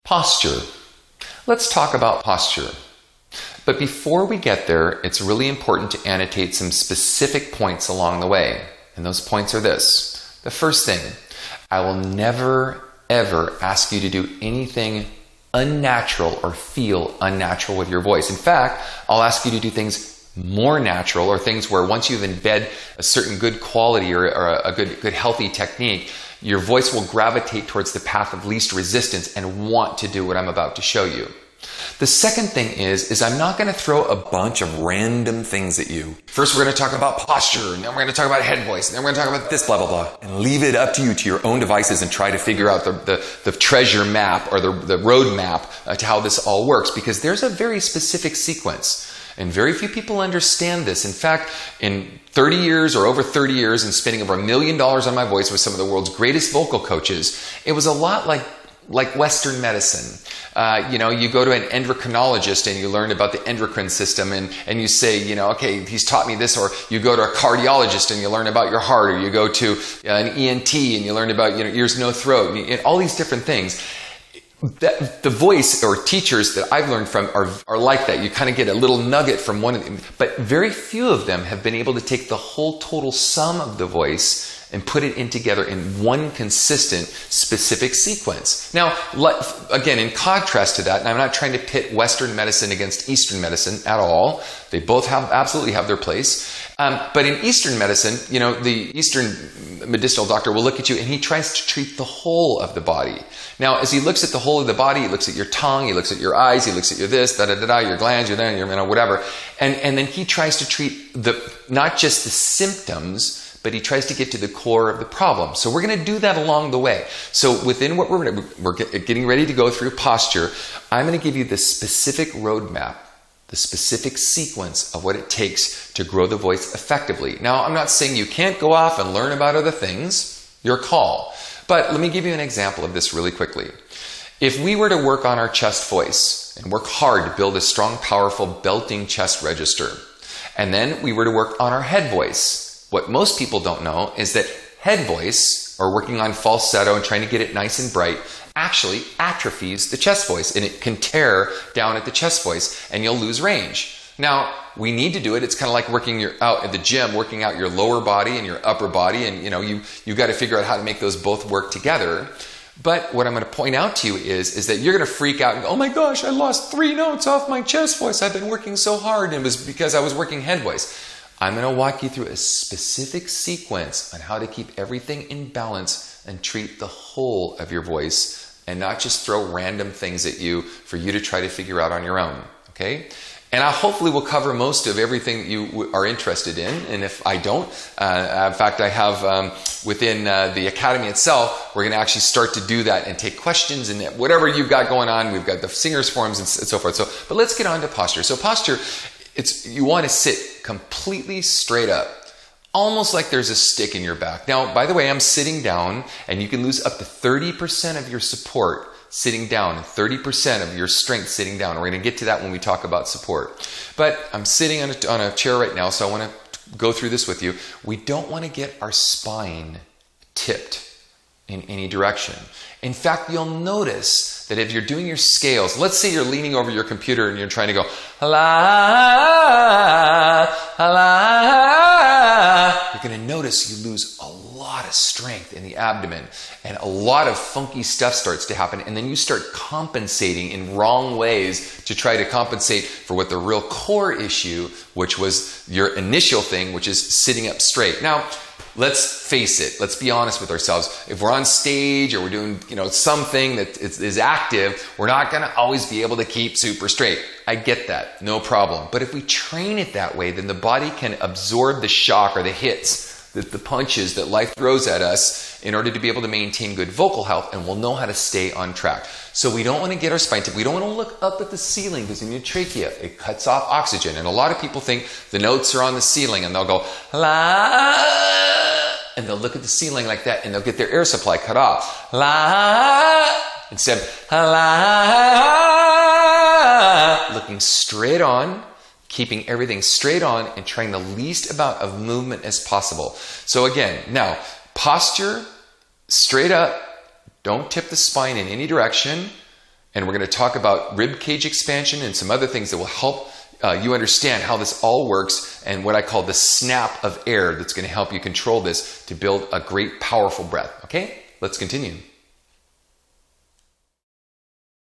Posture. Let's talk about posture. But before we get there, it's really important to annotate some specific points along the way. And those points are this. The first thing, I will never, ever ask you to do anything unnatural or feel unnatural with your voice. In fact, I'll ask you to do things more natural, or things where once you've embedded a certain good quality or a good healthy technique, your voice will gravitate towards the path of least resistance and want to do what I'm about to show you. The second thing is I'm not going to throw a bunch of random things at you. First, we're going to talk about posture, and then we're going to talk about head voice, and then we're going to talk about this, blah, blah, blah, and leave it up to you, to your own devices, and try to figure out the treasure map or the road map to how this all works, because there's a very specific sequence. And very few people understand this. In fact, in 30 years or over 30 years and spending over $1 million on my voice with some of the world's greatest vocal coaches, it was a lot like Western medicine. You go to an endocrinologist and you learn about the endocrine system, and you say, okay, he's taught me this. Or you go to a cardiologist and you learn about your heart, or you go to an ENT and you learn about ears, nose, throat, and all these different things. The voice or teachers that I've learned from are like that. You kind of get a little nugget from one of them, but very few of them have been able to take the whole total sum of the voice and put it in together in one consistent, specific sequence. Now, again, in contrast to that, and I'm not trying to pit Western medicine against Eastern medicine at all. They both absolutely have their place. But in Eastern medicine, the Eastern medicinal doctor will look at you and he tries to treat the whole of the body. Now, as he looks at the whole of the body, he looks at your tongue, he looks at your eyes, he looks at your this, your glands, your whatever. And then he tries to treat not just the symptoms, but he tries to get to the core of the problem. So we're going to do that along the way. So within what we're getting ready to go through posture, I'm going to give you the specific roadmap, the specific sequence of what it takes to grow the voice effectively. Now, I'm not saying you can't go off and learn about other things, your call. But let me give you an example of this really quickly. If we were to work on our chest voice and work hard to build a strong, powerful, belting chest register, and then we were to work on our head voice, what most people don't know is that head voice, or working on falsetto and trying to get it nice and bright, actually atrophies the chest voice, and it can tear down at the chest voice and you'll lose range. Now, we need to do it. It's kind of like working out at the gym, working out your lower body and your upper body, and you got to figure out how to make those both work together. But what I'm going to point out to you is that you're going to freak out and go, oh my gosh, I lost 3 notes off my chest voice. I've been working so hard, and it was because I was working head voice. I'm going to walk you through a specific sequence on how to keep everything in balance and treat the whole of your voice, and not just throw random things at you for you to try to figure out on your own. Okay? And I hopefully will cover most of everything that you are interested in. And if I don't, in fact, I have within the Academy itself, we're going to actually start to do that and take questions and whatever you've got going on. We've got the singers forums and so forth. But let's get on to posture. So posture, you want to sit completely straight up, almost like there's a stick in your back. Now, by the way, I'm sitting down, and you can lose up to 30% of your support sitting down, and 30% of your strength sitting down. We're going to get to that when we talk about support. But I'm sitting on a chair right now, so I want to go through this with you. We don't want to get our spine tipped in any direction. In fact, you'll notice that if you're doing your scales, let's say you're leaning over your computer and you're trying to go, la, la, you're going to notice you lose a lot of strength in the abdomen, and a lot of funky stuff starts to happen, and then you start compensating in wrong ways to try to compensate for what the real core issue, which was your initial thing, which is sitting up straight. Now, let's face it. Let's be honest with ourselves. If we're on stage or we're doing, something that is active, we're not going to always be able to keep super straight. I get that. No problem. But if we train it that way, then the body can absorb the shock or the hits, the punches that life throws at us in order to be able to maintain good vocal health, and we'll know how to stay on track. So we don't want to get our spine tipped. We don't want to look up at the ceiling, because in your trachea, it cuts off oxygen. And a lot of people think the notes are on the ceiling, and they'll go, la, and they'll look at the ceiling like that, and they'll get their air supply cut off. La, instead of la, looking straight on, keeping everything straight on, and trying the least amount of movement as possible. So again, now, posture, straight up, don't tip the spine in any direction, And we're going to talk about rib cage expansion and some other things that will help you understand how this all works and what I call the snap of air that's going to help you control this to build a great, powerful breath. Okay, let's continue.